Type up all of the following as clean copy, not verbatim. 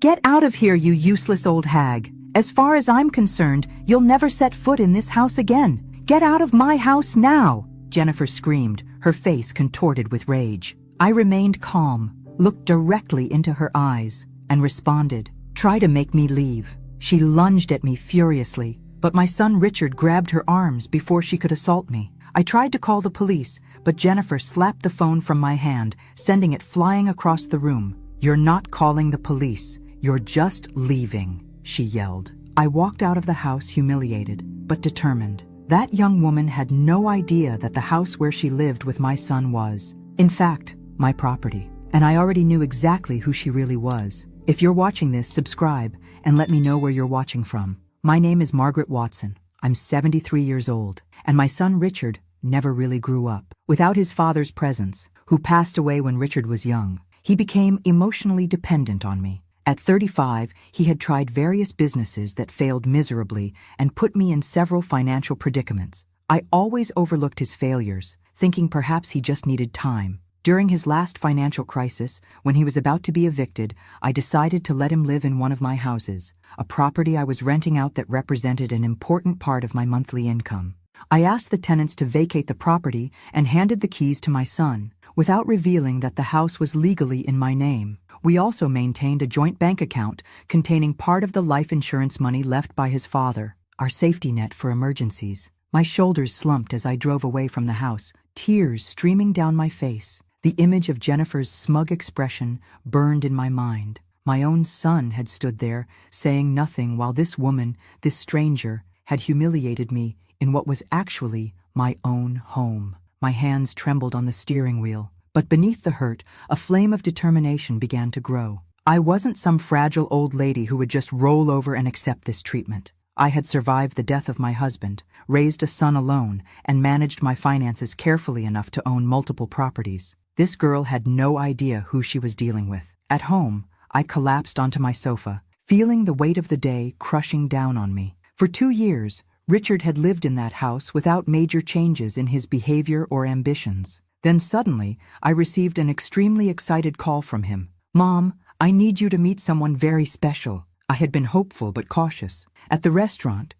"Get out of here, you useless old hag. As far as I'm concerned, you'll never set foot in this house again. Get out of my house now!" Jennifer screamed, her face contorted with rage. I remained calm, looked directly into her eyes, and responded, "Try to make me leave." She lunged at me furiously, but my son Richard grabbed her arms before she could assault me. I tried to call the police, but Jennifer slapped the phone from my hand, sending it flying across the room. "You're not calling the police. You're just leaving," she yelled. I walked out of the house humiliated, but determined. That young woman had no idea that the house where she lived with my son was, in fact, my property. And I already knew exactly who she really was. If you're watching this, subscribe and let me know where you're watching from. My name is Margaret Watson. I'm 73 years old, and my son Richard never really grew up. Without his father's presence, who passed away when Richard was young, he became emotionally dependent on me. At 35, he had tried various businesses that failed miserably and put me in several financial predicaments. I always overlooked his failures, thinking perhaps he just needed time. During his last financial crisis, when he was about to be evicted, I decided to let him live in one of my houses, a property I was renting out that represented an important part of my monthly income. I asked the tenants to vacate the property and handed the keys to my son, without revealing that the house was legally in my name. We also maintained a joint bank account containing part of the life insurance money left by his father, our safety net for emergencies. My shoulders slumped as I drove away from the house, tears streaming down my face. The image of Jennifer's smug expression burned in my mind. My own son had stood there, saying nothing, while this woman, this stranger, had humiliated me in what was actually my own home. My hands trembled on the steering wheel, but beneath the hurt, a flame of determination began to grow. I wasn't some fragile old lady who would just roll over and accept this treatment. I had survived the death of my husband, raised a son alone, and managed my finances carefully enough to own multiple properties. This girl had no idea who she was dealing with. At home, I collapsed onto my sofa, feeling the weight of the day crushing down on me. For 2 years, Richard had lived in that house without major changes in his behavior or ambitions. Then suddenly, I received an extremely excited call from him. "Mom, I need you to meet someone very special." I had been hopeful but cautious. At the restaurant,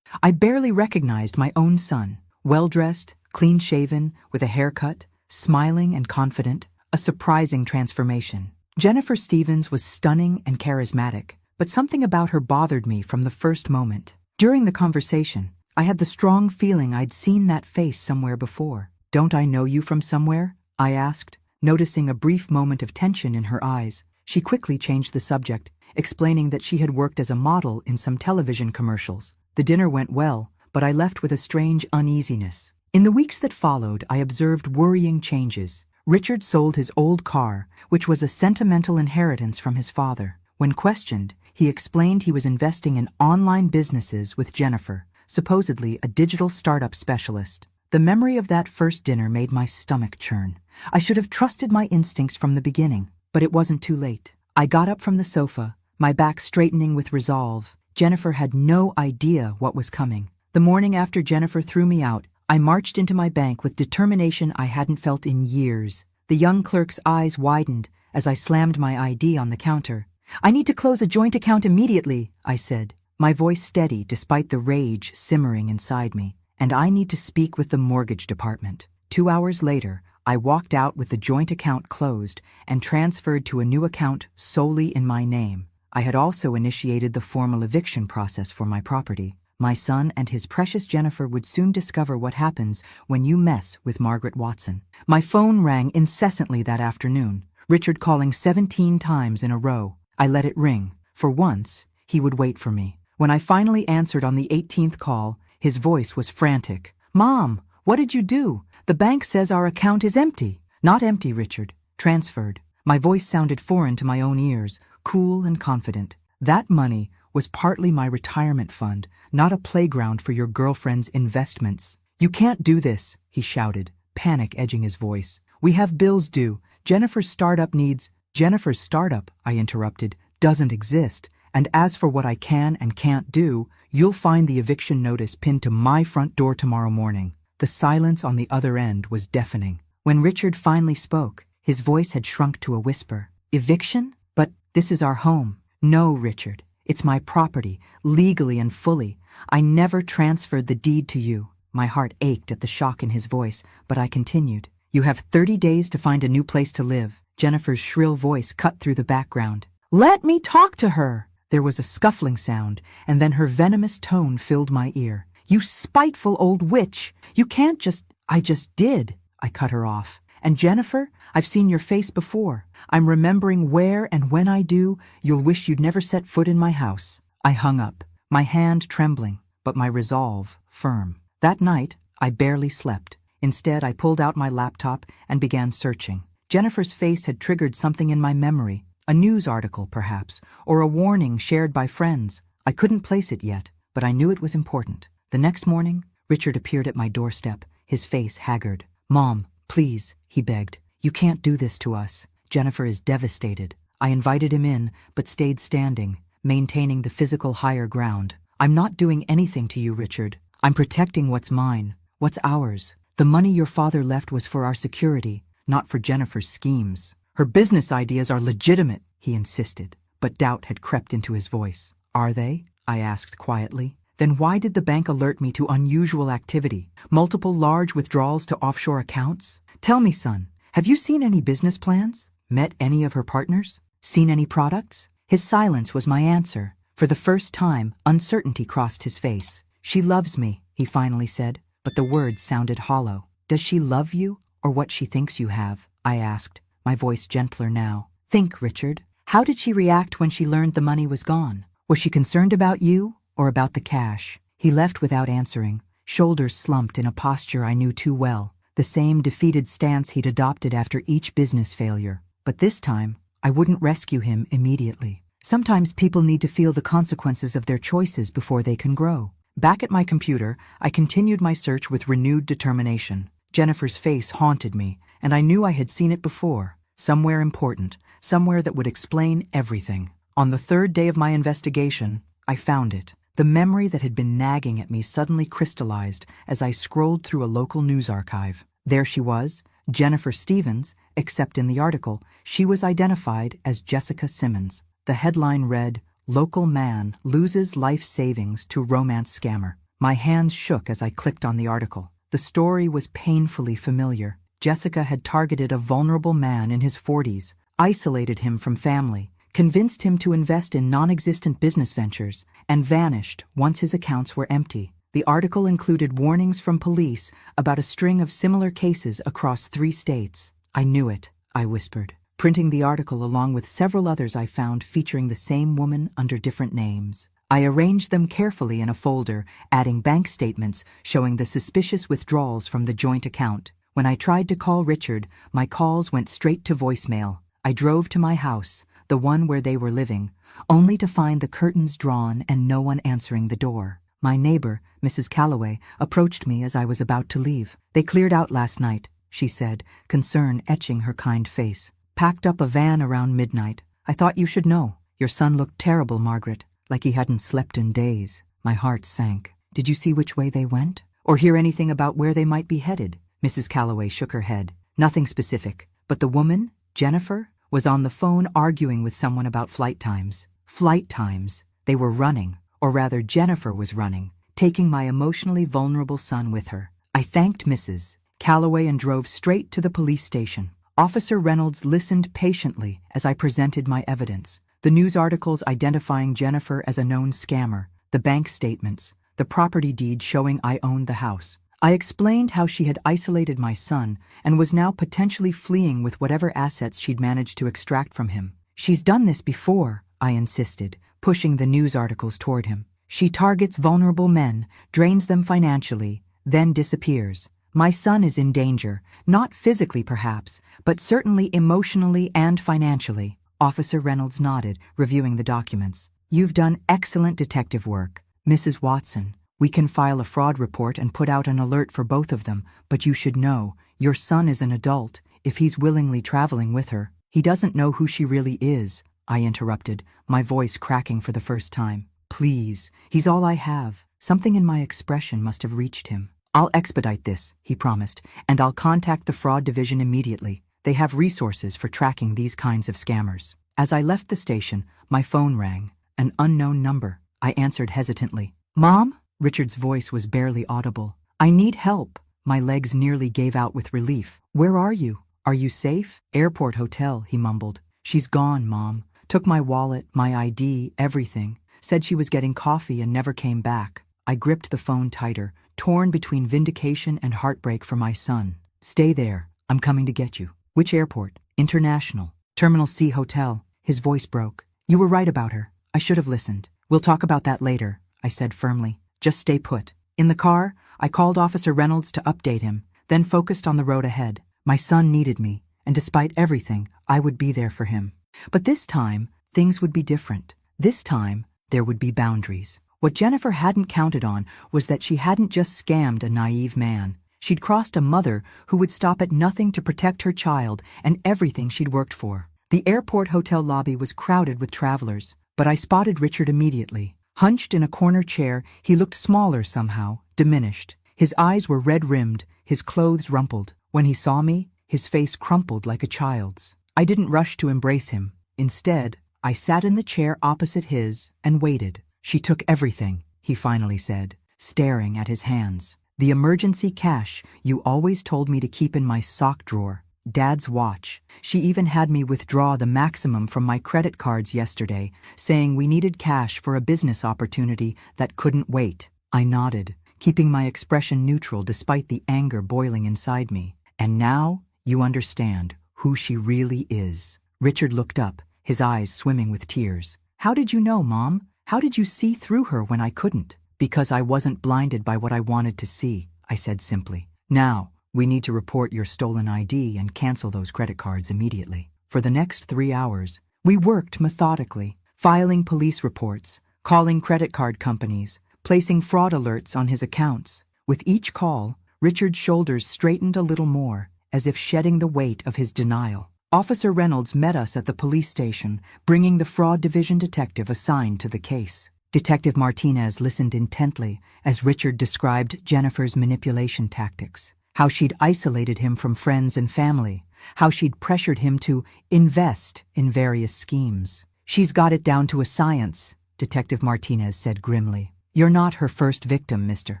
I barely recognized my own son. Well-dressed, clean-shaven, with a haircut, smiling and confident, a surprising transformation. Jennifer Stevens was stunning and charismatic, but something about her bothered me from the first moment. During the conversation, I had the strong feeling I'd seen that face somewhere before. "Don't I know you from somewhere?" I asked, noticing a brief moment of tension in her eyes. She quickly changed the subject, explaining that she had worked as a model in some television commercials. The dinner went well, but I left with a strange uneasiness. In the weeks that followed, I observed worrying changes. Richard sold his old car, which was a sentimental inheritance from his father. When questioned, he explained he was investing in online businesses with Jennifer, supposedly a digital startup specialist. The memory of that first dinner made my stomach churn. I should have trusted my instincts from the beginning, but it wasn't too late. I got up from the sofa, my back straightening with resolve. Jennifer had no idea what was coming. The morning after Jennifer threw me out, I marched into my bank with determination I hadn't felt in years. The young clerk's eyes widened as I slammed my ID on the counter. "I need to close a joint account immediately," I said, my voice steady despite the rage simmering inside me. "And I need to speak with the mortgage department." 2 hours later, I walked out with the joint account closed and transferred to a new account solely in my name. I had also initiated the formal eviction process for my property. My son and his precious Jennifer would soon discover what happens when you mess with Margaret Watson. My phone rang incessantly that afternoon, Richard calling 17 times in a row. I let it ring. For once, he would wait for me. When I finally answered on the 18th call, his voice was frantic. "Mom, what did you do? The bank says our account is empty." "Not empty, Richard. Transferred." My voice sounded foreign to my own ears, cool and confident. "That money was partly my retirement fund, not a playground for your girlfriend's investments." "You can't do this," he shouted, panic edging his voice. "We have bills due. Jennifer's startup needs—" "Jennifer's startup," I interrupted, "doesn't exist. And as for what I can and can't do, you'll find the eviction notice pinned to my front door tomorrow morning." The silence on the other end was deafening. When Richard finally spoke, his voice had shrunk to a whisper. "Eviction? But this is our home." No, Richard. It's my property, legally and fully. I never transferred the deed to you. My heart ached at the shock in his voice, but I continued. You have 30 days to find a new place to live. Jennifer's shrill voice cut through the background. Let me talk to her! There was a scuffling sound, and then her venomous tone filled my ear. You spiteful old witch! You can't just— I just did! I cut her off. And Jennifer, I've seen your face before. I'm remembering where and when I do, you'll wish you'd never set foot in my house. I hung up, my hand trembling, but my resolve firm. That night, I barely slept. Instead, I pulled out my laptop and began searching. Jennifer's face had triggered something in my memory. A news article, perhaps, or a warning shared by friends. I couldn't place it yet, but I knew it was important. The next morning, Richard appeared at my doorstep, his face haggard. Mom, please, he begged. You can't do this to us. Jennifer is devastated. I invited him in, but stayed standing, maintaining the physical higher ground. I'm not doing anything to you, Richard. I'm protecting what's mine, what's ours. The money your father left was for our security, not for Jennifer's schemes. Her business ideas are legitimate, he insisted, but doubt had crept into his voice. Are they? I asked quietly. Then why did the bank alert me to unusual activity? Multiple large withdrawals to offshore accounts? Tell me, son, have you seen any business plans? Met any of her partners? Seen any products? His silence was my answer. For the first time, uncertainty crossed his face. She loves me, he finally said, but the words sounded hollow. Does she love you, or what she thinks you have? I asked, my voice gentler now. Think, Richard. How did she react when she learned the money was gone? Was she concerned about you, or about the cash? He left without answering, shoulders slumped in a posture I knew too well, the same defeated stance he'd adopted after each business failure. But this time, I wouldn't rescue him immediately. Sometimes people need to feel the consequences of their choices before they can grow. Back at my computer, I continued my search with renewed determination. Jennifer's face haunted me, and I knew I had seen it before. Somewhere important, somewhere that would explain everything. On the third day of my investigation, I found it. The memory that had been nagging at me suddenly crystallized as I scrolled through a local news archive. There she was, Jennifer Stevens, except in the article, she was identified as Jessica Simmons. The headline read, Local Man Loses Life Savings to Romance Scammer. My hands shook as I clicked on the article. The story was painfully familiar. Jessica had targeted a vulnerable man in his 40s, isolated him from family, convinced him to invest in non-existent business ventures, and vanished once his accounts were empty. The article included warnings from police about a string of similar cases across 3 states. I knew it, I whispered, printing the article along with several others I found featuring the same woman under different names. I arranged them carefully in a folder, adding bank statements showing the suspicious withdrawals from the joint account. When I tried to call Richard, my calls went straight to voicemail. I drove to my house, the one where they were living, only to find the curtains drawn and no one answering the door. My neighbor, Mrs. Calloway, approached me as I was about to leave. They cleared out last night, she said, concern etching her kind face. Packed up a van around midnight. I thought you should know. Your son looked terrible, Margaret, like he hadn't slept in days. My heart sank. Did you see which way they went? Or hear anything about where they might be headed? Mrs. Calloway shook her head. Nothing specific. But the woman, Jennifer, was on the phone arguing with someone about flight times. Flight times. They were running, or rather Jennifer was running, taking my emotionally vulnerable son with her. I thanked Mrs. Calloway and drove straight to the police station. Officer Reynolds listened patiently as I presented my evidence. The news articles identifying Jennifer as a known scammer, the bank statements, the property deed showing I owned the house. I explained how she had isolated my son and was now potentially fleeing with whatever assets she'd managed to extract from him. She's done this before, I insisted, pushing the news articles toward him. She targets vulnerable men, drains them financially, then disappears. My son is in danger, not physically perhaps, but certainly emotionally and financially. Officer Reynolds nodded, reviewing the documents. You've done excellent detective work. Mrs. Watson, we can file a fraud report and put out an alert for both of them, but you should know, your son is an adult. If he's willingly traveling with her, he doesn't know who she really is, I interrupted, my voice cracking for the first time. Please, he's all I have. Something in my expression must have reached him. I'll expedite this, he promised, and I'll contact the fraud division immediately. They have resources for tracking these kinds of scammers. As I left the station, My phone rang. An unknown number. I answered hesitantly. Mom? Richard's voice was barely audible. I need help. My legs nearly gave out with relief. Where are you? Are you safe? Airport hotel, he mumbled. She's gone, Mom. Took my wallet, my ID, everything. Said she was getting coffee and never came back. I gripped the phone tighter, torn between vindication and heartbreak for my son. Stay there. I'm coming to get you. Which airport? International. Terminal C Hotel. His voice broke. You were right about her. I should have listened. We'll talk about that later, I said firmly. Just stay put. In the car, I called Officer Reynolds to update him, then focused on the road ahead. My son needed me, and despite everything, I would be there for him. But this time, things would be different. This time, there would be boundaries. What Jennifer hadn't counted on was that she hadn't just scammed a naive man. She'd crossed a mother who would stop at nothing to protect her child and everything she'd worked for. The airport hotel lobby was crowded with travelers, but I spotted Richard immediately. Hunched in a corner chair, he looked smaller somehow, diminished. His eyes were red-rimmed, his clothes rumpled. When he saw me, his face crumpled like a child's. I didn't rush to embrace him. Instead, I sat in the chair opposite his and waited. She took everything, he finally said, staring at his hands. The emergency cash you always told me to keep in my sock drawer. Dad's watch. She even had me withdraw the maximum from my credit cards yesterday, saying we needed cash for a business opportunity that couldn't wait. I nodded, keeping my expression neutral despite the anger boiling inside me. And now, you understand who she really is. Richard looked up, his eyes swimming with tears. How did you know, Mom? How did you see through her when I couldn't? Because I wasn't blinded by what I wanted to see, I said simply. Now, we need to report your stolen ID and cancel those credit cards immediately. For the next 3 hours, we worked methodically, filing police reports, calling credit card companies, placing fraud alerts on his accounts. With each call, Richard's shoulders straightened a little more, as if shedding the weight of his denial. Officer Reynolds met us at the police station, bringing the fraud division detective assigned to the case. Detective Martinez listened intently as Richard described Jennifer's manipulation tactics. How she'd isolated him from friends and family, how she'd pressured him to invest in various schemes. She's got it down to a science, Detective Martinez said grimly. You're not her first victim, Mr.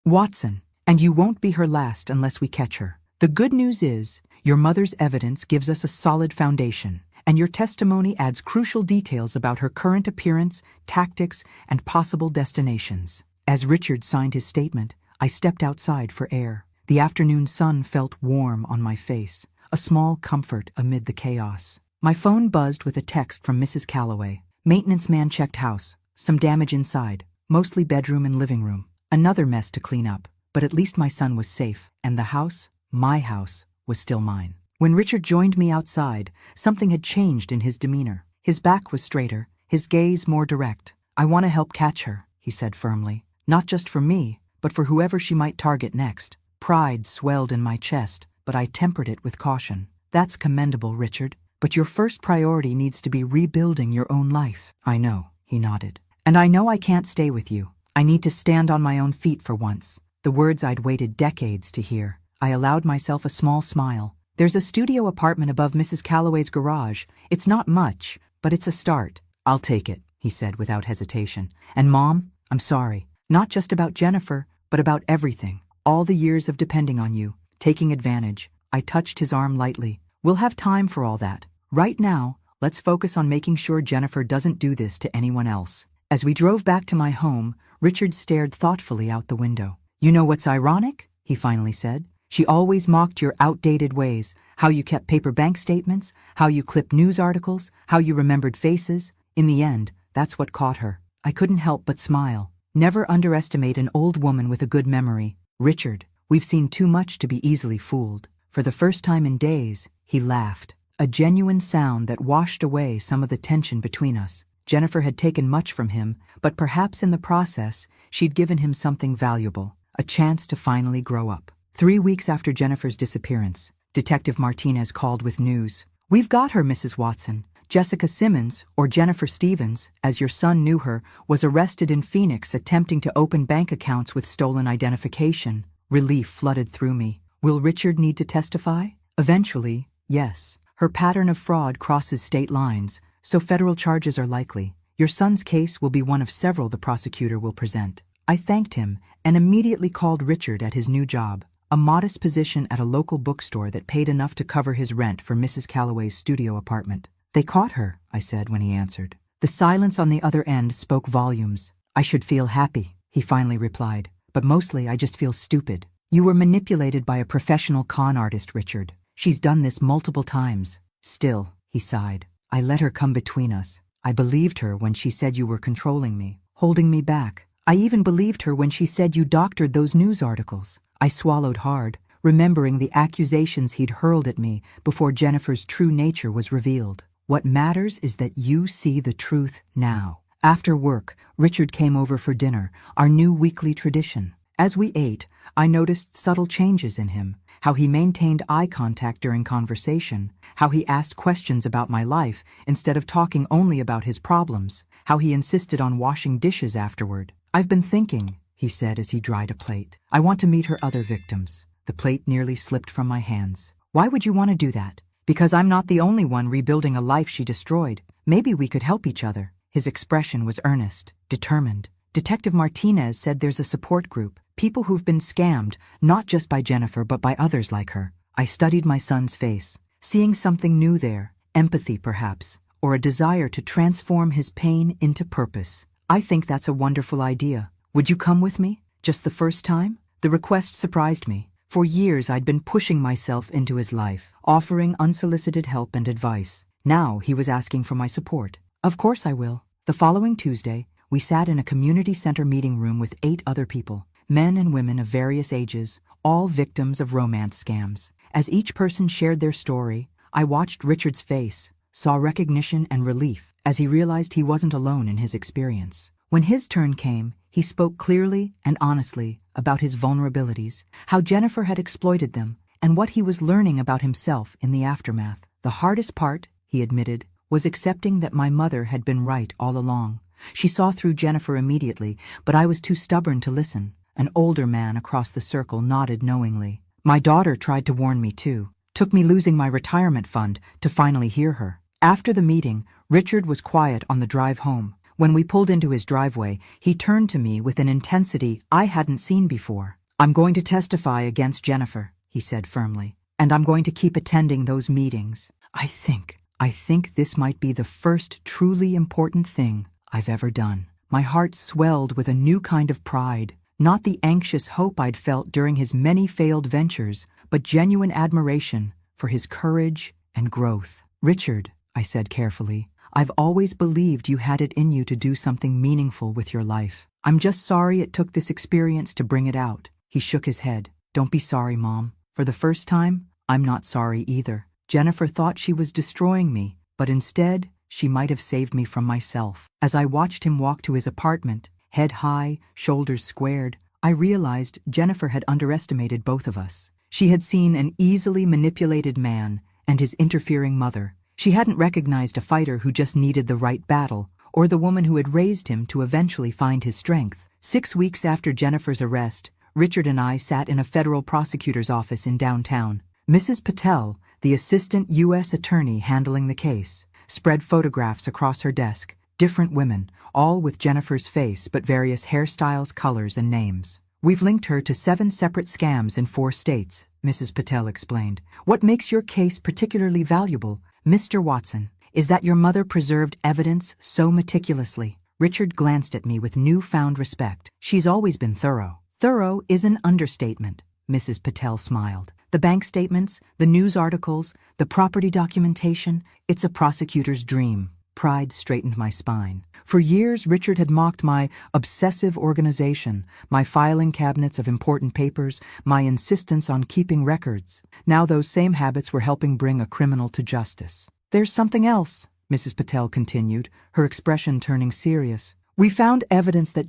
Watson, and you won't be her last unless we catch her. The good news is, your mother's evidence gives us a solid foundation, and your testimony adds crucial details about her current appearance, tactics, and possible destinations. As Richard signed his statement, I stepped outside for air. The afternoon sun felt warm on my face, a small comfort amid the chaos. My phone buzzed with a text from Mrs. Calloway. Maintenance man checked house. Some damage inside, mostly bedroom and living room. Another mess to clean up, but at least my son was safe, and the house, my house, was still mine. When Richard joined me outside, something had changed in his demeanor. His back was straighter, his gaze more direct. I want to help catch her, he said firmly. Not just for me, but for whoever she might target next. Pride swelled in my chest, but I tempered it with caution. That's commendable, Richard, but your first priority needs to be rebuilding your own life. I know, he nodded. And I know I can't stay with you. I need to stand on my own feet for once. The words I'd waited decades to hear. I allowed myself a small smile. There's a studio apartment above Mrs. Calloway's garage. It's not much, but it's a start. I'll take it, he said without hesitation. And Mom, I'm sorry. Not just about Jennifer, but about everything. All the years of depending on you, taking advantage. I touched his arm lightly. We'll have time for all that. Right now, let's focus on making sure Jennifer doesn't do this to anyone else. As we drove back to my home, Richard stared thoughtfully out the window. You know what's ironic? He finally said. She always mocked your outdated ways, how you kept paper bank statements, how you clipped news articles, how you remembered faces. In the end, that's what caught her. I couldn't help but smile. Never underestimate an old woman with a good memory. Richard, we've seen too much to be easily fooled. For the first time in days, he laughed. A genuine sound that washed away some of the tension between us. Jennifer had taken much from him, but perhaps in the process, she'd given him something valuable. A chance to finally grow up. 3 weeks after Jennifer's disappearance, Detective Martinez called with news. We've got her, Mrs. Watson. Jessica Simmons, or Jennifer Stevens, as your son knew her, was arrested in Phoenix attempting to open bank accounts with stolen identification. Relief flooded through me. Will Richard need to testify? Eventually, yes. Her pattern of fraud crosses state lines, So federal charges are likely. Your son's case will be one of several the prosecutor will present. I thanked him and immediately called Richard at his new job, a modest position at a local bookstore that paid enough to cover his rent for Mrs. Calloway's studio apartment. They caught her, I said when he answered. The silence on the other end spoke volumes. I should feel happy, he finally replied, but mostly I just feel stupid. You were manipulated by a professional con artist, Richard. She's done this multiple times. Still, he sighed, I let her come between us. I believed her when she said you were controlling me, holding me back. I even believed her when she said you doctored those news articles. I swallowed hard, remembering the accusations he'd hurled at me before Jennifer's true nature was revealed. What matters is that you see the truth now. After work, Richard came over for dinner, our new weekly tradition. As we ate, I noticed subtle changes in him, how he maintained eye contact during conversation, how he asked questions about my life instead of talking only about his problems, how he insisted on washing dishes afterward. I've been thinking, he said as he dried a plate. I want to meet her other victims. The plate nearly slipped from my hands. Why would you want to do that? Because I'm not the only one rebuilding a life she destroyed. Maybe we could help each other. His expression was earnest, determined. Detective Martinez said there's a support group, people who've been scammed, not just by Jennifer but by others like her. I studied my son's face, seeing something new there, empathy perhaps, or a desire to transform his pain into purpose. I think that's a wonderful idea. Would you come with me? Just the first time? The request surprised me. For years I'd been pushing myself into his life, offering unsolicited help and advice. Now he was asking for my support. Of course I will. The following Tuesday, we sat in a community center meeting room with 8 other people, men and women of various ages, all victims of romance scams. As each person shared their story, I watched Richard's face, saw recognition and relief as he realized he wasn't alone in his experience. When his turn came, he spoke clearly and honestly about his vulnerabilities, how Jennifer had exploited them, and what he was learning about himself in the aftermath. The hardest part, he admitted, was accepting that my mother had been right all along. She saw through Jennifer immediately, but I was too stubborn to listen. An older man across the circle nodded knowingly. My daughter tried to warn me too. Took me losing my retirement fund to finally hear her. After the meeting, Richard was quiet on the drive home. When we pulled into his driveway, he turned to me with an intensity I hadn't seen before. I'm going to testify against Jennifer, he said firmly, and I'm going to keep attending those meetings. I think this might be the first truly important thing I've ever done. My heart swelled with a new kind of pride, not the anxious hope I'd felt during his many failed ventures, but genuine admiration for his courage and growth. Richard, I said carefully, I've always believed you had it in you to do something meaningful with your life. I'm just sorry it took this experience to bring it out. He shook his head. Don't be sorry, Mom. For the first time, I'm not sorry either. Jennifer thought she was destroying me, but instead, she might have saved me from myself. As I watched him walk to his apartment, head high, shoulders squared, I realized Jennifer had underestimated both of us. She had seen an easily manipulated man and his interfering mother. She hadn't recognized a fighter who just needed the right battle, or the woman who had raised him to eventually find his strength. 6 weeks after Jennifer's arrest, Richard and I sat in a federal prosecutor's office in downtown. Mrs. Patel, the assistant U.S. attorney handling the case, spread photographs across her desk, different women, all with Jennifer's face but various hairstyles, colors, and names. We've linked her to 7 separate scams in 4 states, Mrs. Patel explained. What makes your case particularly valuable, Mr. Watson, is that your mother preserved evidence so meticulously. Richard glanced at me with newfound respect. She's always been thorough. Thorough is an understatement, Mrs. Patel smiled. The bank statements, the news articles, the property documentation, it's a prosecutor's dream. Pride straightened my spine. For years, Richard had mocked my obsessive organization, my filing cabinets of important papers, my insistence on keeping records. Now those same habits were helping bring a criminal to justice. There's something else, Mrs. Patel continued, her expression turning serious. We found evidence that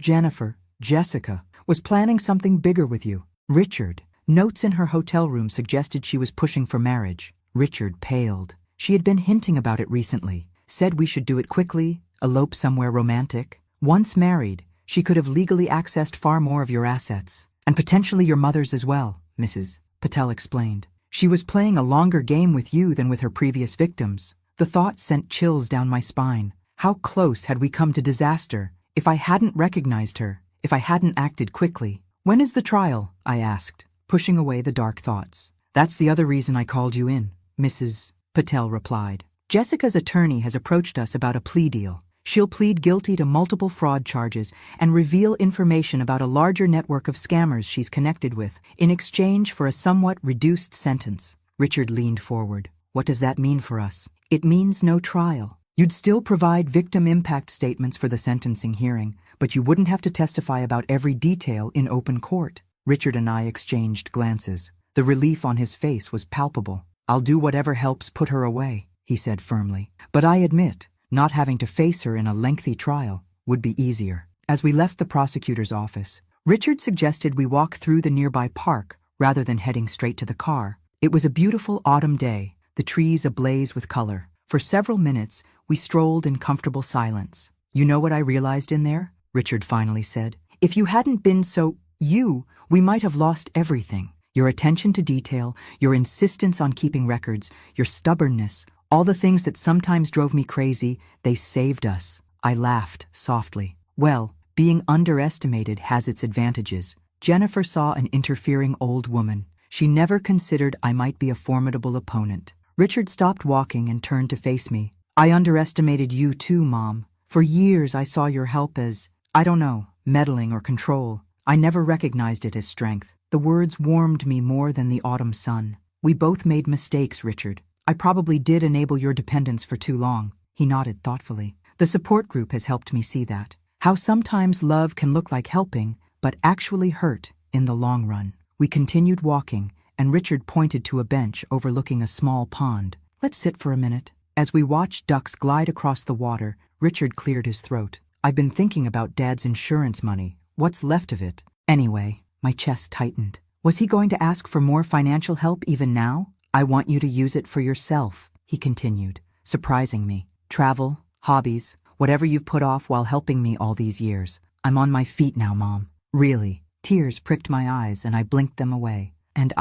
Jessica, was planning something bigger with you. Richard. Notes in her hotel room suggested she was pushing for marriage. Richard paled. She had been hinting about it recently. Said we should do it quickly, elope somewhere romantic. Once married, she could have legally accessed far more of your assets. And potentially your mother's as well, Mrs. Patel explained. She was playing a longer game with you than with her previous victims. The thought sent chills down my spine. How close had we come to disaster? If I hadn't recognized her, if I hadn't acted quickly. When is the trial? I asked, pushing away the dark thoughts. That's the other reason I called you in, Mrs. Patel replied. Jessica's attorney has approached us about a plea deal. She'll plead guilty to multiple fraud charges and reveal information about a larger network of scammers she's connected with in exchange for a somewhat reduced sentence. Richard leaned forward. What does that mean for us? It means no trial. You'd still provide victim impact statements for the sentencing hearing, but you wouldn't have to testify about every detail in open court. Richard and I exchanged glances. The relief on his face was palpable. I'll do whatever helps put her away, he said firmly. But I admit, not having to face her in a lengthy trial would be easier. As we left the prosecutor's office, Richard suggested we walk through the nearby park rather than heading straight to the car. It was a beautiful autumn day, the trees ablaze with color. For several minutes, we strolled in comfortable silence. You know what I realized in there? Richard finally said. If you hadn't been so we might have lost everything. Your attention to detail, your insistence on keeping records, your stubbornness, all the things that sometimes drove me crazy, they saved us. I laughed softly. Well, being underestimated has its advantages. Jennifer saw an interfering old woman. She never considered I might be a formidable opponent. Richard stopped walking and turned to face me. I underestimated you too, Mom. For years I saw your help as, meddling or control. I never recognized it as strength. The words warmed me more than the autumn sun. We both made mistakes, Richard. I probably did enable your dependence for too long. He nodded thoughtfully. The support group has helped me see that. How sometimes love can look like helping, but actually hurt in the long run. We continued walking, and Richard pointed to a bench overlooking a small pond. Let's sit for a minute. As we watched ducks glide across the water, Richard cleared his throat. I've been thinking about Dad's insurance money. What's left of it? Anyway, my chest tightened. Was he going to ask for more financial help even now? I want you to use it for yourself, he continued, surprising me. Travel, hobbies, whatever you've put off while helping me all these years. I'm on my feet now, Mom. Really. Tears pricked my eyes and I blinked them away. And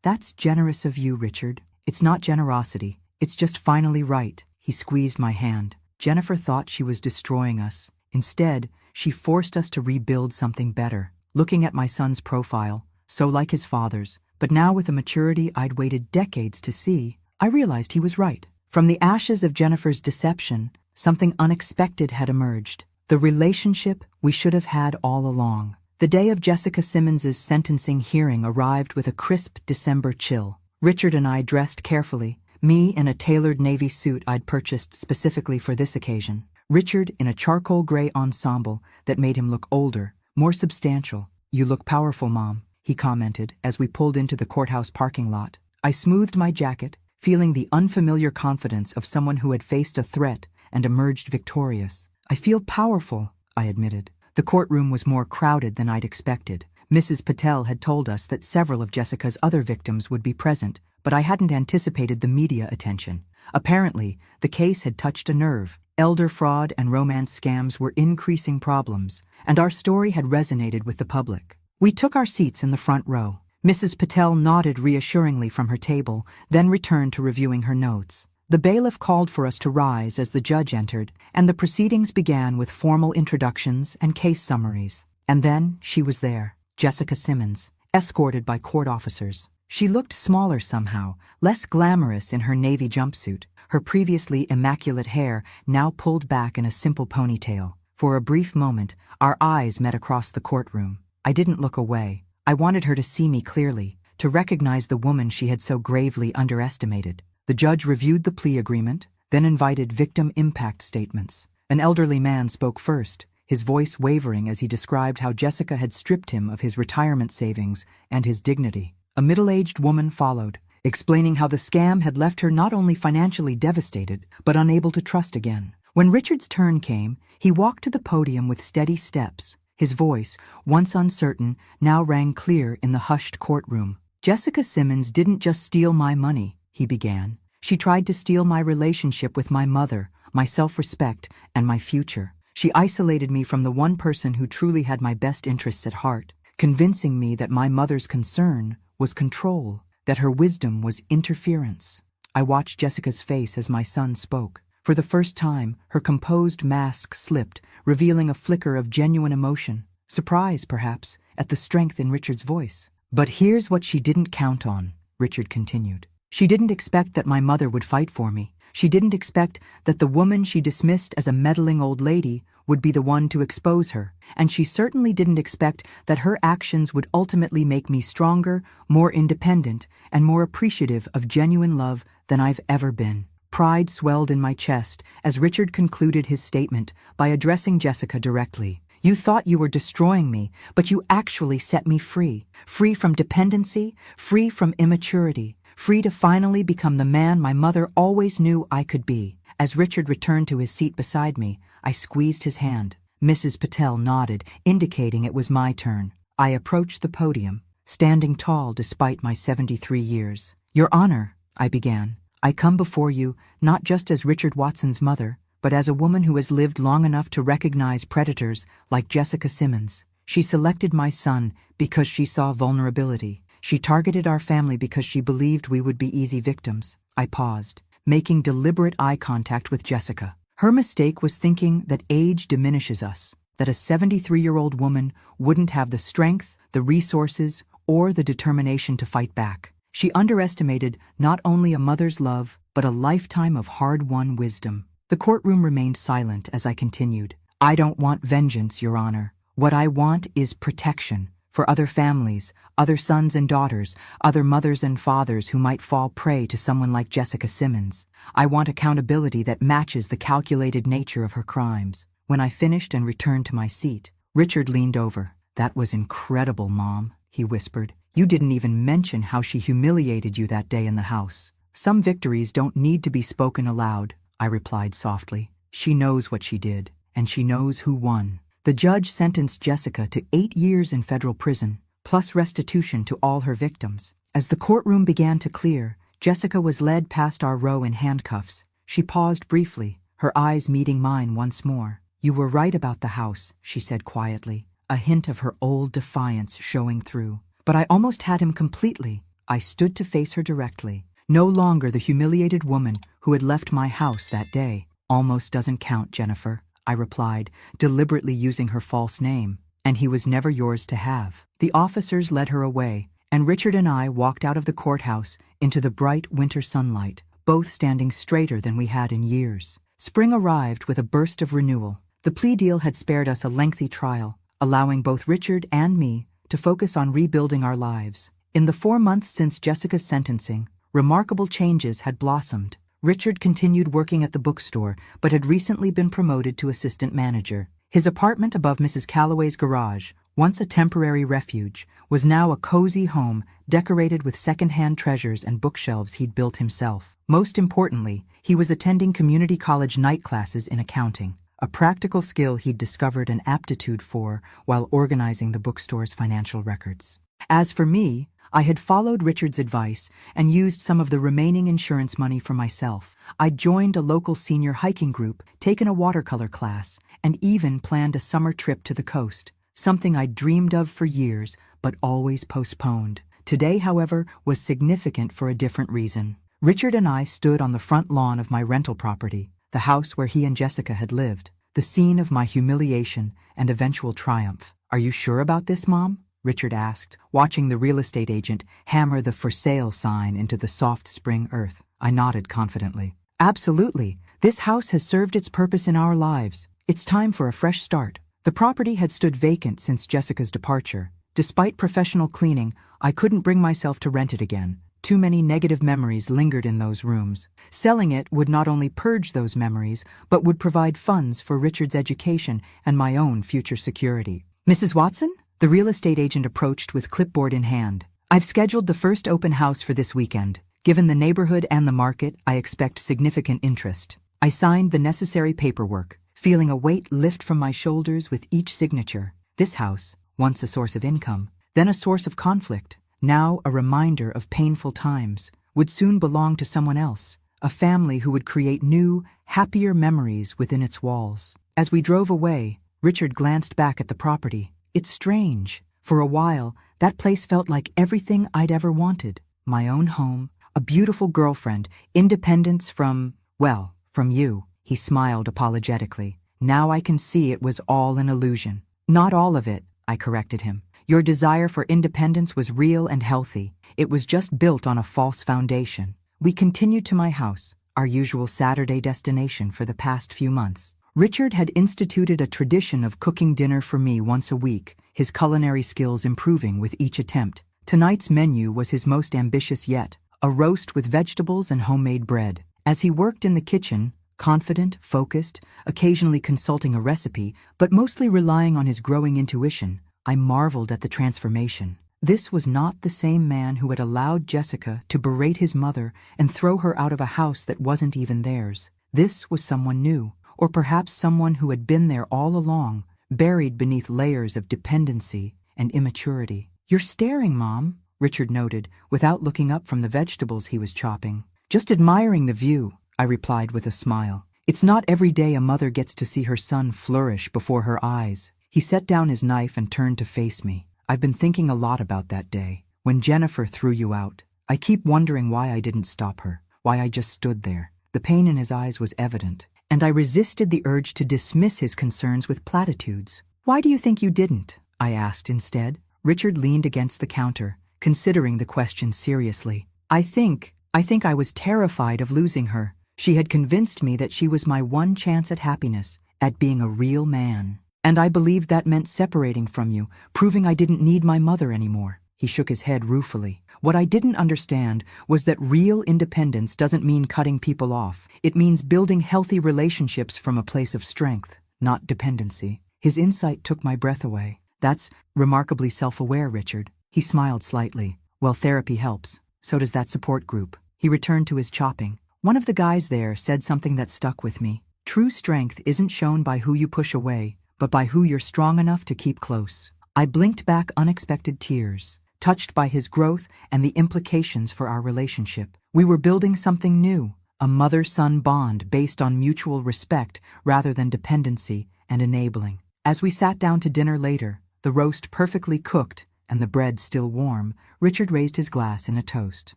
that's generous of you, Richard. It's not generosity. It's just finally right. He squeezed my hand. Jennifer thought she was destroying us. Instead, she forced us to rebuild something better. Looking at my son's profile, so like his father's, but now with a maturity I'd waited decades to see, I realized he was right. From the ashes of Jennifer's deception, something unexpected had emerged. The relationship we should have had all along. The day of Jessica Simmons's sentencing hearing arrived with a crisp December chill. Richard and I dressed carefully, me in a tailored navy suit I'd purchased specifically for this occasion. Richard in a charcoal gray ensemble that made him look older, more substantial. You look powerful, Mom, he commented as we pulled into the courthouse parking lot. I smoothed my jacket, feeling the unfamiliar confidence of someone who had faced a threat and emerged victorious. I feel powerful, I admitted. The courtroom was more crowded than I'd expected. Mrs. Patel had told us that several of Jessica's other victims would be present, but I hadn't anticipated the media attention. Apparently, the case had touched a nerve. Elder fraud and romance scams were increasing problems, and our story had resonated with the public. We took our seats in the front row. Mrs. Patel nodded reassuringly from her table, then returned to reviewing her notes. The bailiff called for us to rise as the judge entered, and the proceedings began with formal introductions and case summaries. And then she was there, Jessica Simmons, escorted by court officers. She looked smaller somehow, less glamorous in her navy jumpsuit, her previously immaculate hair now pulled back in a simple ponytail. For a brief moment, our eyes met across the courtroom. I didn't look away. I wanted her to see me clearly, to recognize the woman she had so gravely underestimated. The judge reviewed the plea agreement, then invited victim impact statements. An elderly man spoke first, his voice wavering as he described how Jessica had stripped him of his retirement savings and his dignity. A middle-aged woman followed, explaining how the scam had left her not only financially devastated, but unable to trust again. When Richard's turn came, he walked to the podium with steady steps. His voice, once uncertain, now rang clear in the hushed courtroom. Jessica Simmons didn't just steal my money, he began. She tried to steal my relationship with my mother, my self-respect, and my future. She isolated me from the one person who truly had my best interests at heart, convincing me that my mother's concern was control, that her wisdom was interference. I watched Jessica's face as my son spoke. For the first time, her composed mask slipped, revealing a flicker of genuine emotion. Surprise, perhaps, at the strength in Richard's voice. "But here's what she didn't count on," Richard continued. "She didn't expect that my mother would fight for me. She didn't expect that the woman she dismissed as a meddling old lady would be the one to expose her, and she certainly didn't expect that her actions would ultimately make me stronger, more independent, and more appreciative of genuine love than I've ever been." Pride swelled in my chest as Richard concluded his statement by addressing Jessica directly. "You thought you were destroying me, but you actually set me free. Free from dependency, free from immaturity, free to finally become the man my mother always knew I could be." As Richard returned to his seat beside me, I squeezed his hand. Mrs. Patel nodded, indicating it was my turn. I approached the podium, standing tall despite my 73 years. "Your Honor," I began, "I come before you not just as Richard Watson's mother, but as a woman who has lived long enough to recognize predators like Jessica Simmons. She selected my son because she saw vulnerability. She targeted our family because she believed we would be easy victims." I paused, making deliberate eye contact with Jessica. Her mistake was thinking that age diminishes us, that a 73-year-old woman wouldn't have the strength, the resources, or the determination to fight back. She underestimated not only a mother's love, but a lifetime of hard-won wisdom. The courtroom remained silent as I continued. "I don't want vengeance, Your Honor. What I want is protection for other families, other sons and daughters, other mothers and fathers who might fall prey to someone like Jessica Simmons. I want accountability that matches the calculated nature of her crimes." When I finished and returned to my seat, Richard leaned over. "That was incredible, Mom," he whispered. "You didn't even mention how she humiliated you that day in the house." "Some victories don't need to be spoken aloud," I replied softly. "She knows what she did, and she knows who won." The judge sentenced Jessica to 8 years in federal prison, plus restitution to all her victims. As the courtroom began to clear, Jessica was led past our row in handcuffs. She paused briefly, her eyes meeting mine once more. "You were right about the house," she said quietly, a hint of her old defiance showing through. "But I almost had him completely." I stood to face her directly. No longer the humiliated woman who had left my house that day. "Almost doesn't count, Jennifer," I replied, deliberately using her false name. "And he was never yours to have." The officers led her away, and Richard and I walked out of the courthouse into the bright winter sunlight, both standing straighter than we had in years. Spring arrived with a burst of renewal. The plea deal had spared us a lengthy trial, allowing both Richard and me to focus on rebuilding our lives. In the 4 months since Jessica's sentencing, remarkable changes had blossomed. Richard continued working at the bookstore, but had recently been promoted to assistant manager. His apartment above Mrs. Calloway's garage, once a temporary refuge, was now a cozy home decorated with second-hand treasures and bookshelves he'd built himself. Most importantly, he was attending community college night classes in accounting, a practical skill he'd discovered an aptitude for while organizing the bookstore's financial records. As for me, I had followed Richard's advice and used some of the remaining insurance money for myself. I'd joined a local senior hiking group, taken a watercolor class, and even planned a summer trip to the coast, something I'd dreamed of for years but always postponed. Today, however, was significant for a different reason. Richard and I stood on the front lawn of my rental property, the house where he and Jessica had lived, the scene of my humiliation and eventual triumph. "Are you sure about this, Mom?" Richard asked, watching the real estate agent hammer the "for sale" sign into the soft spring earth. I nodded confidently. "Absolutely. This house has served its purpose in our lives. It's time for a fresh start." The property had stood vacant since Jessica's departure. Despite professional cleaning, I couldn't bring myself to rent it again. Too many negative memories lingered in those rooms. Selling it would not only purge those memories, but would provide funds for Richard's education and my own future security. "Mrs. Watson?" The real estate agent approached with clipboard in hand. "I've scheduled the first open house for this weekend. Given the neighborhood and the market, I expect significant interest." I signed the necessary paperwork, feeling a weight lift from my shoulders with each signature. This house, once a source of income, then a source of conflict, now a reminder of painful times, would soon belong to someone else, a family who would create new, happier memories within its walls. As we drove away, Richard glanced back at the property. "It's strange. For a while, that place felt like everything I'd ever wanted. My own home, A beautiful girlfriend, independence from, well, from you. He smiled apologetically. Now I can see it was all an illusion. Not all of it, I corrected him. Your desire for independence was real and healthy. It was just built on a false foundation. We continued to my house, our usual Saturday destination for the past few months. Richard had instituted a tradition of cooking dinner for me once a week, his culinary skills improving with each attempt. Tonight's menu was his most ambitious yet, a roast with vegetables and homemade bread. As he worked in the kitchen, confident, focused, occasionally consulting a recipe, but mostly relying on his growing intuition, I marveled at the transformation. This was not the same man who had allowed Jessica to berate his mother and throw her out of a house that wasn't even theirs. This was someone new, or perhaps someone who had been there all along, buried beneath layers of dependency and immaturity. You're staring, Mom, Richard noted, without looking up from the vegetables he was chopping. Just admiring the view, I replied with a smile. It's not every day a mother gets to see her son flourish before her eyes. He set down his knife and turned to face me. I've been thinking a lot about that day, when Jennifer threw you out. I keep wondering why I didn't stop her, why I just stood there. The pain in his eyes was evident, and I resisted the urge to dismiss his concerns with platitudes. Why do you think you didn't? I asked instead. Richard leaned against the counter, considering the question seriously. I think I was terrified of losing her. She had convinced me that she was my one chance at happiness, at being a real man. And I believed that meant separating from you, proving I didn't need my mother anymore. He shook his head ruefully. What I didn't understand was that real independence doesn't mean cutting people off. It means building healthy relationships from a place of strength, not dependency. His insight took my breath away. That's remarkably self-aware, Richard. He smiled slightly. Well, therapy helps. So does that support group. He returned to his chopping. One of the guys there said something that stuck with me. True strength isn't shown by who you push away, but by who you're strong enough to keep close. I blinked back unexpected tears, touched by his growth and the implications for our relationship. We were building something new, a mother-son bond based on mutual respect rather than dependency and enabling. As we sat down to dinner later, the roast perfectly cooked and the bread still warm, Richard raised his glass in a toast.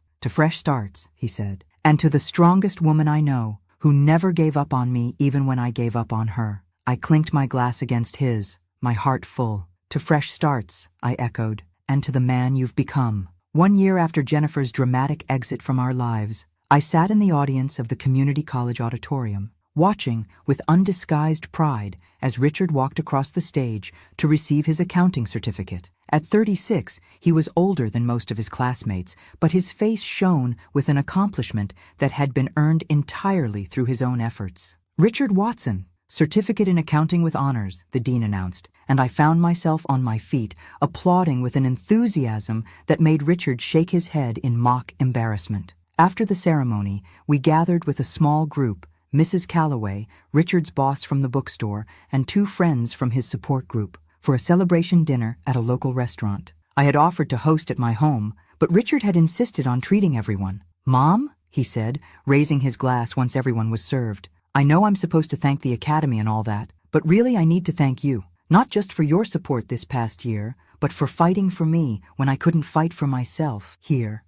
To fresh starts, he said, and to the strongest woman I know, who never gave up on me even when I gave up on her. I clinked my glass against his, my heart full. To fresh starts, I echoed, and to the man you've become. 1 year after Jennifer's dramatic exit from our lives, I sat in the audience of the community college auditorium, watching with undisguised pride as Richard walked across the stage to receive his accounting certificate. At 36, he was older than most of his classmates, but his face shone with an accomplishment that had been earned entirely through his own efforts. Richard Watson, Certificate in Accounting with Honors, the dean announced, and I found myself on my feet, applauding with an enthusiasm that made Richard shake his head in mock embarrassment. After the ceremony, we gathered with a small group, Mrs. Calloway, Richard's boss from the bookstore, and 2 friends from his support group, for a celebration dinner at a local restaurant. I had offered to host at my home, but Richard had insisted on treating everyone. Mom, he said, raising his glass once everyone was served. I know I'm supposed to thank the Academy and all that, but really I need to thank you, not just for your support this past year, but for fighting for me when I couldn't fight for myself. Here,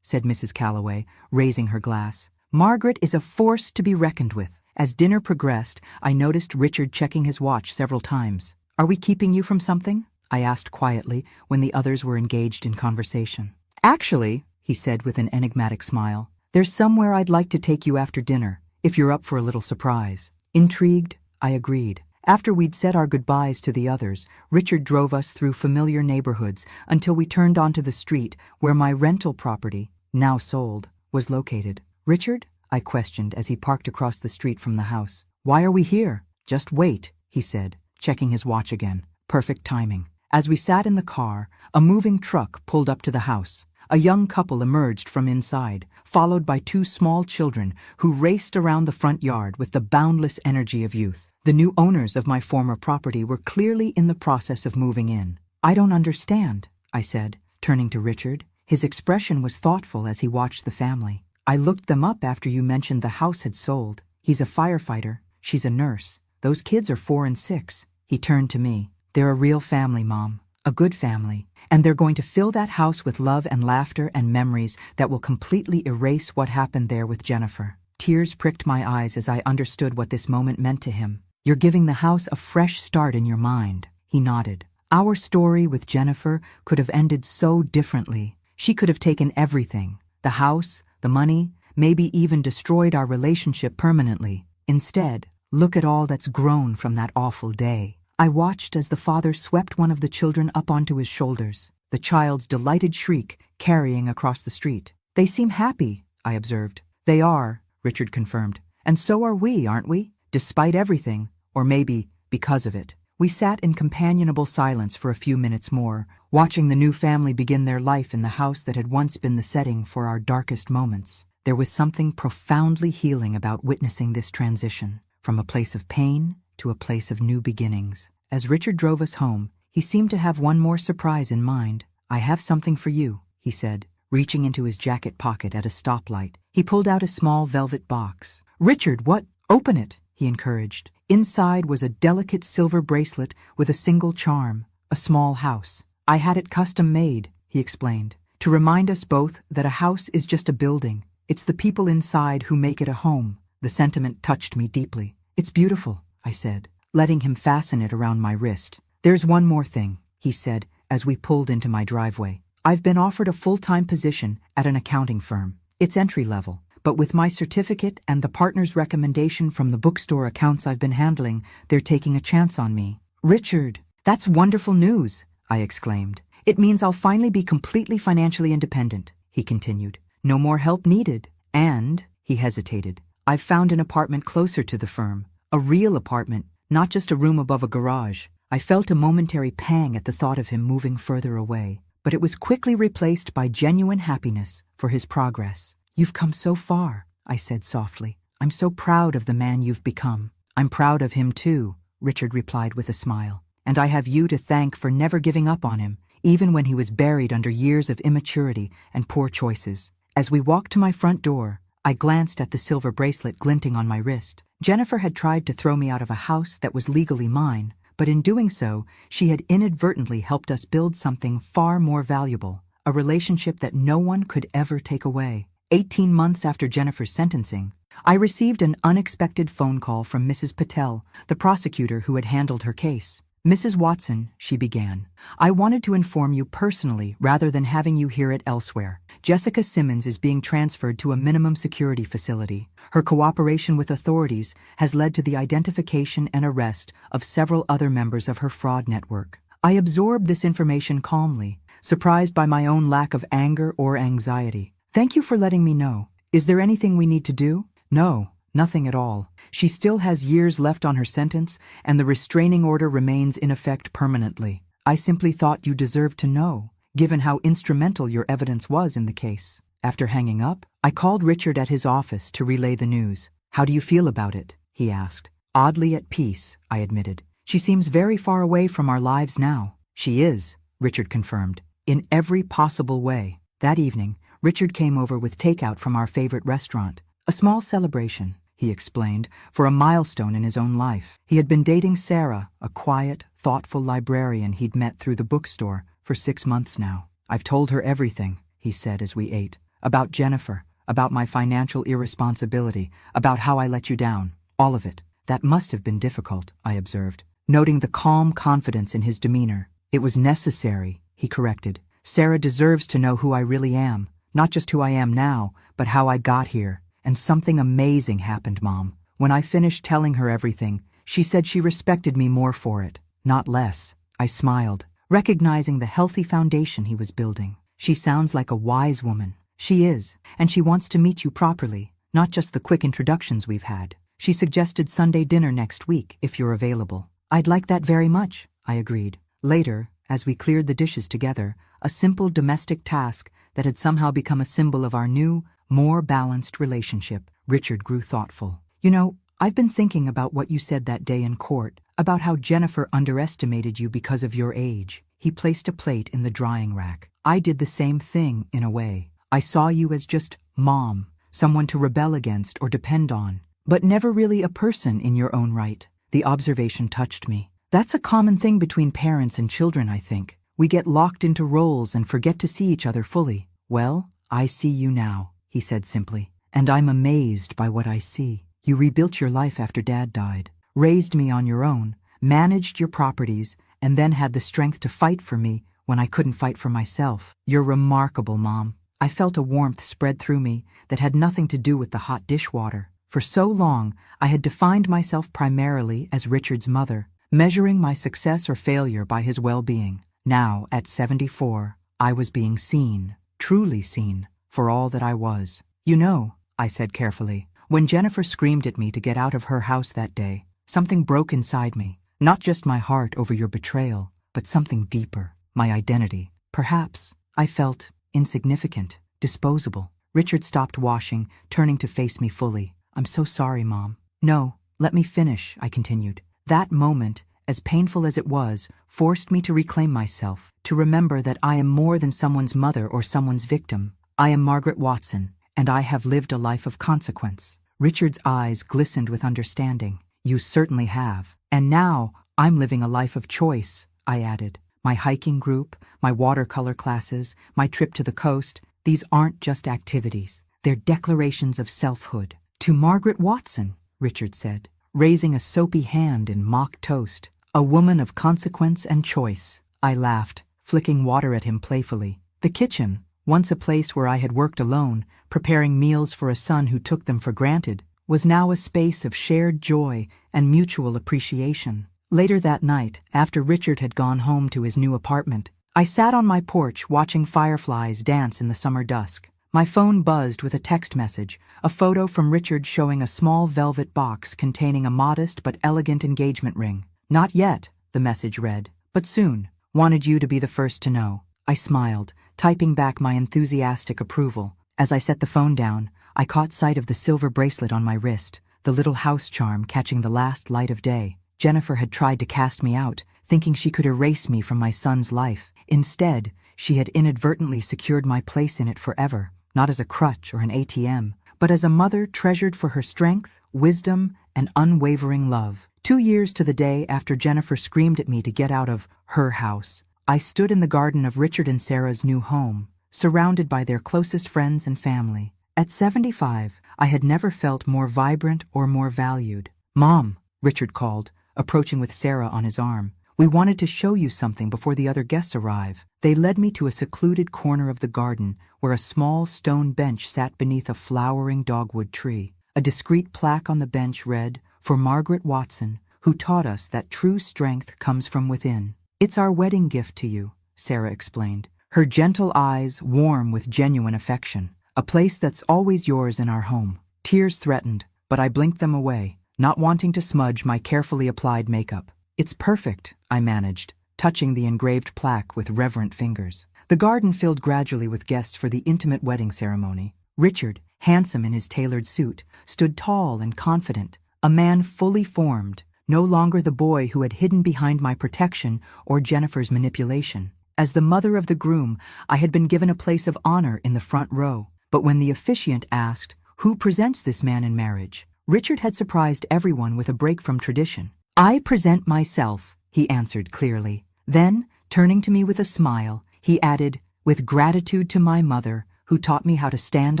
said Mrs. Calloway, raising her glass. Margaret is a force to be reckoned with. As dinner progressed, I noticed Richard checking his watch several times. Are we keeping you from something? I asked quietly when the others were engaged in conversation. Actually, he said with an enigmatic smile, there's somewhere I'd like to take you after dinner, if you're up for a little surprise. Intrigued, I agreed. After we'd said our goodbyes to the others, Richard drove us through familiar neighborhoods until we turned onto the street where my rental property, now sold, was located. Richard? I questioned as he parked across the street from the house. Why are we here? Just wait, he said, checking his watch again. Perfect timing. As we sat in the car, a moving truck pulled up to the house. A young couple emerged from inside, followed by 2 small children who raced around the front yard with the boundless energy of youth. The new owners of my former property were clearly in the process of moving in. I don't understand, I said, turning to Richard. His expression was thoughtful as he watched the family. I looked them up after you mentioned the house had sold. He's a firefighter. She's a nurse. Those kids are 4 and 6. He turned to me. They're a real family, Mom. a good family, and they're going to fill that house with love and laughter and memories that will completely erase what happened there with Jennifer. Tears pricked my eyes as I understood what this moment meant to him. You're giving the house a fresh start in your mind. He nodded. Our story with Jennifer could have ended so differently. She could have taken everything, the house, the money, maybe even destroyed our relationship permanently. Instead, look at all that's grown from that awful day. I watched as the father swept one of the children up onto his shoulders, the child's delighted shriek carrying across the street. They seem happy, I observed. They are, Richard confirmed. And so are we, aren't we? Despite everything, or maybe because of it. We sat in companionable silence for a few minutes more, watching the new family begin their life in the house that had once been the setting for our darkest moments. There was something profoundly healing about witnessing this transition, from a place of pain to a place of new beginnings. As Richard drove us home, he seemed to have one more surprise in mind. I have something for you, he said, reaching into his jacket pocket at a stoplight. He pulled out a small velvet box. Richard, what? Open it, he encouraged. Inside was a delicate silver bracelet with a single charm, a small house. I had it custom made, he explained, to remind us both that a house is just a building. It's the people inside who make it a home. The sentiment touched me deeply. It's beautiful, I said, letting him fasten it around my wrist. There's one more thing, he said, as we pulled into my driveway. I've been offered a full-time position at an accounting firm. It's entry-level. But with my certificate and the partner's recommendation from the bookstore accounts I've been handling, they're taking a chance on me. Richard, that's wonderful news, I exclaimed. It means I'll finally be completely financially independent, he continued. No more help needed. And, he hesitated, I've found an apartment closer to the firm. A real apartment, not just a room above a garage. I felt a momentary pang at the thought of him moving further away, but it was quickly replaced by genuine happiness for his progress. You've come so far, I said softly. I'm so proud of the man you've become. I'm proud of him too, Richard replied with a smile. And I have you to thank for never giving up on him, even when he was buried under years of immaturity and poor choices. As we walked to my front door, I glanced at the silver bracelet glinting on my wrist. Jennifer had tried to throw me out of a house that was legally mine, but in doing so, she had inadvertently helped us build something far more valuable, a relationship that no one could ever take away. 18 months after Jennifer's sentencing, I received an unexpected phone call from Mrs. Patel, the prosecutor who had handled her case. Mrs. Watson, she began, I wanted to inform you personally rather than having you hear it elsewhere. Jessica Simmons is being transferred to a minimum security facility. Her cooperation with authorities has led to the identification and arrest of several other members of her fraud network. I absorbed this information calmly, surprised by my own lack of anger or anxiety. Thank you for letting me know. Is there anything we need to do? No, nothing at all. She still has years left on her sentence, and the restraining order remains in effect permanently. I simply thought you deserved to know, given how instrumental your evidence was in the case. After hanging up, I called Richard at his office to relay the news. How do you feel about it? He asked. Oddly at peace, I admitted. She seems very far away from our lives now. She is, Richard confirmed, in every possible way. That evening, Richard came over with takeout from our favorite restaurant. A small celebration, he explained, for a milestone in his own life. He had been dating Sarah, a quiet, thoughtful librarian he'd met through the bookstore, for 6 months now. I've told her everything, he said as we ate. About Jennifer, about my financial irresponsibility, about how I let you down. All of it. That must have been difficult, I observed, noting the calm confidence in his demeanor. It was necessary, he corrected. Sarah deserves to know who I really am. Not just who I am now, but how I got here. And something amazing happened, Mom. When I finished telling her everything, she said she respected me more for it, not less. I smiled, recognizing the healthy foundation he was building. She sounds like a wise woman. She is, and she wants to meet you properly, not just the quick introductions we've had. She suggested Sunday dinner next week, if you're available. I'd like that very much, I agreed. Later, as we cleared the dishes together, a simple domestic task that had somehow become a symbol of our new, more balanced relationship, Richard grew thoughtful. You know, I've been thinking about what you said that day in court, about how Jennifer underestimated you because of your age. He placed a plate in the drying rack. I did the same thing, in a way. I saw you as just Mom, someone to rebel against or depend on, but never really a person in your own right. The observation touched me. That's a common thing between parents and children, I think. We get locked into roles and forget to see each other fully. Well, I see you now, he said simply, and I'm amazed by what I see. You rebuilt your life after Dad died, raised me on your own, managed your properties, and then had the strength to fight for me when I couldn't fight for myself. You're remarkable, Mom. I felt a warmth spread through me that had nothing to do with the hot dishwater. For so long, I had defined myself primarily as Richard's mother, measuring my success or failure by his well-being. Now, at 74, I was being seen, truly seen, for all that I was. You know, I said carefully, when Jennifer screamed at me to get out of her house that day, something broke inside me. Not just my heart over your betrayal, but something deeper, my identity. Perhaps I felt insignificant, disposable. Richard stopped washing, turning to face me fully. I'm so sorry, Mom. No, let me finish, I continued. That moment, as painful as it was, forced me to reclaim myself, to remember that I am more than someone's mother or someone's victim. I am Margaret Watson, and I have lived a life of consequence. Richard's eyes glistened with understanding. You certainly have. And now, I'm living a life of choice, I added. My hiking group, my watercolor classes, my trip to the coast, these aren't just activities. They're declarations of selfhood. To Margaret Watson, Richard said, raising a soapy hand in mock toast. A woman of consequence and choice. I laughed, flicking water at him playfully. The kitchen, once a place where I had worked alone, preparing meals for a son who took them for granted, was now a space of shared joy and mutual appreciation. Later that night, after Richard had gone home to his new apartment, I sat on my porch watching fireflies dance in the summer dusk. My phone buzzed with a text message, a photo from Richard showing a small velvet box containing a modest but elegant engagement ring. Not yet, the message read, but soon. Wanted you to be the first to know. I smiled, typing back my enthusiastic approval. As I set the phone down, I caught sight of the silver bracelet on my wrist, the little house charm catching the last light of day. Jennifer had tried to cast me out, thinking she could erase me from my son's life. Instead, she had inadvertently secured my place in it forever, not as a crutch or an ATM, but as a mother treasured for her strength, wisdom, and unwavering love. 2 years to the day after Jennifer screamed at me to get out of her house, I stood in the garden of Richard and Sarah's new home, surrounded by their closest friends and family. At 75, I had never felt more vibrant or more valued. Mom, Richard called, approaching with Sarah on his arm. We wanted to show you something before the other guests arrive. They led me to a secluded corner of the garden where a small stone bench sat beneath a flowering dogwood tree. A discreet plaque on the bench read, "For Margaret Watson, who taught us that true strength comes from within." It's our wedding gift to you, Sarah explained, her gentle eyes warm with genuine affection. A place that's always yours in our home. Tears threatened, but I blinked them away, not wanting to smudge my carefully applied makeup. It's perfect, I managed, touching the engraved plaque with reverent fingers. The garden filled gradually with guests for the intimate wedding ceremony. Richard, handsome in his tailored suit, stood tall and confident, a man fully formed, no longer the boy who had hidden behind my protection or Jennifer's manipulation. As the mother of the groom, I had been given a place of honor in the front row. But when the officiant asked, "Who presents this man in marriage?" Richard had surprised everyone with a break from tradition. "I present myself," he answered clearly. Then, turning to me with a smile, he added, "With gratitude to my mother, who taught me how to stand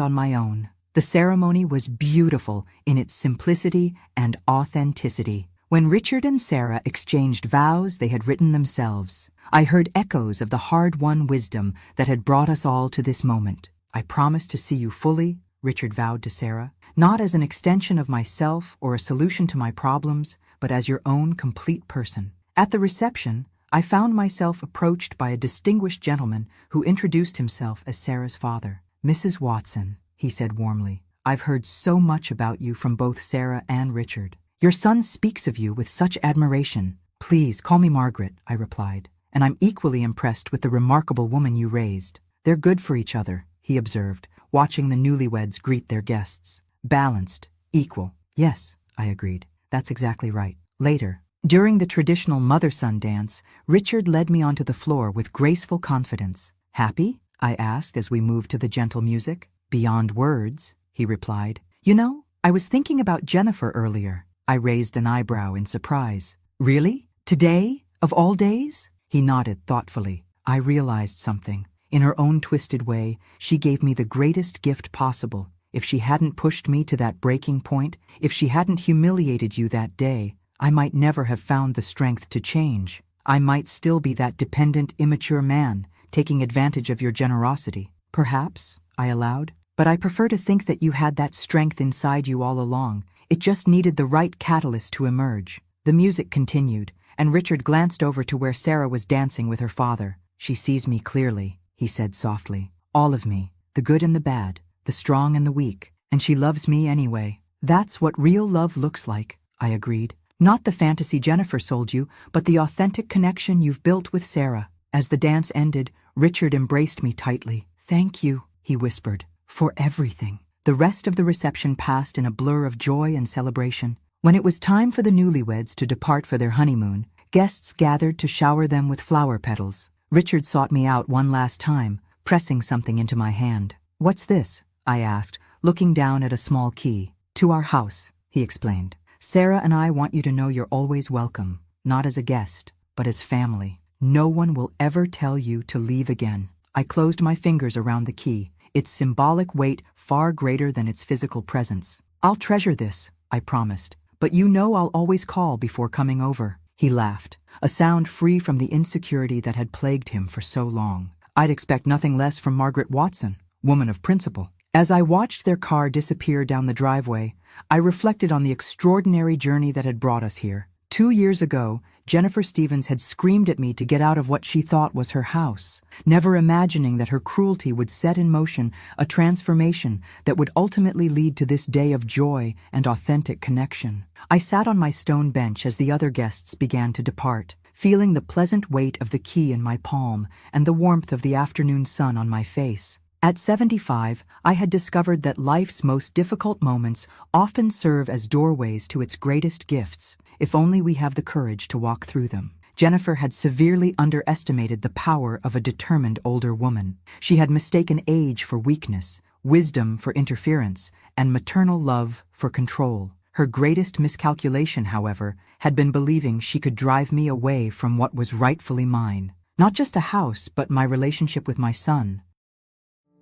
on my own." The ceremony was beautiful in its simplicity and authenticity. When Richard and Sarah exchanged vows they had written themselves, I heard echoes of the hard-won wisdom that had brought us all to this moment. "I promise to see you fully," Richard vowed to Sarah, "not as an extension of myself or a solution to my problems, but as your own complete person." At the reception, I found myself approached by a distinguished gentleman who introduced himself as Sarah's father. "Mrs. Watson," he said warmly, "I've heard so much about you from both Sarah and Richard. Your son speaks of you with such admiration." "Please call me Margaret," I replied, "and I'm equally impressed with the remarkable woman you raised." "They're good for each other," he observed, watching the newlyweds greet their guests. "Balanced, equal." "Yes," I agreed. "That's exactly right." Later, during the traditional mother-son dance, Richard led me onto the floor with graceful confidence. "Happy?" I asked as we moved to the gentle music. "Beyond words," he replied. "You know, I was thinking about Jennifer earlier." I raised an eyebrow in surprise. "Really? Today? Of all days?" He nodded thoughtfully. I realized something. In her own twisted way, she gave me the greatest gift possible. If she hadn't pushed me to that breaking point, if she hadn't humiliated you that day, I might never have found the strength to change. I might still be that dependent, immature man, taking advantage of your generosity. Perhaps, I allowed. But I prefer to think that you had that strength inside you all along. It just needed the right catalyst to emerge. The music continued, and Richard glanced over to where Sarah was dancing with her father. She sees me clearly, he said softly. All of me, the good and the bad, the strong and the weak, and she loves me anyway. That's what real love looks like, I agreed. Not the fantasy Jennifer sold you, but the authentic connection you've built with Sarah. As the dance ended, Richard embraced me tightly. Thank you, he whispered, for everything. The rest of the reception passed in a blur of joy and celebration. When it was time for the newlyweds to depart for their honeymoon, guests gathered to shower them with flower petals. Richard sought me out one last time, pressing something into my hand. What's this? I asked, looking down at a small key. To our house, he explained. Sarah and I want you to know you're always welcome, not as a guest, but as family. No one will ever tell you to leave again. I closed my fingers around the key, its symbolic weight far greater than its physical presence. I'll treasure this, I promised, but you know I'll always call before coming over. He laughed, a sound free from the insecurity that had plagued him for so long. I'd expect nothing less from Margaret Watson, woman of principle. As I watched their car disappear down the driveway, I reflected on the extraordinary journey that had brought us here. 2 years ago, Jennifer Stevens had screamed at me to get out of what she thought was her house, never imagining that her cruelty would set in motion a transformation that would ultimately lead to this day of joy and authentic connection. I sat on my stone bench as the other guests began to depart, feeling the pleasant weight of the key in my palm and the warmth of the afternoon sun on my face. At 75, I had discovered that life's most difficult moments often serve as doorways to its greatest gifts, if only we have the courage to walk through them. Jennifer had severely underestimated the power of a determined older woman. She had mistaken age for weakness, wisdom for interference, and maternal love for control. Her greatest miscalculation, however, had been believing she could drive me away from what was rightfully mine. Not just a house, but my relationship with my son.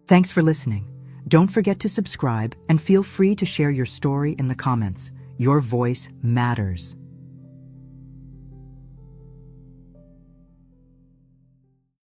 Thanks for listening. Don't forget to subscribe and feel free to share your story in the comments. Your voice matters.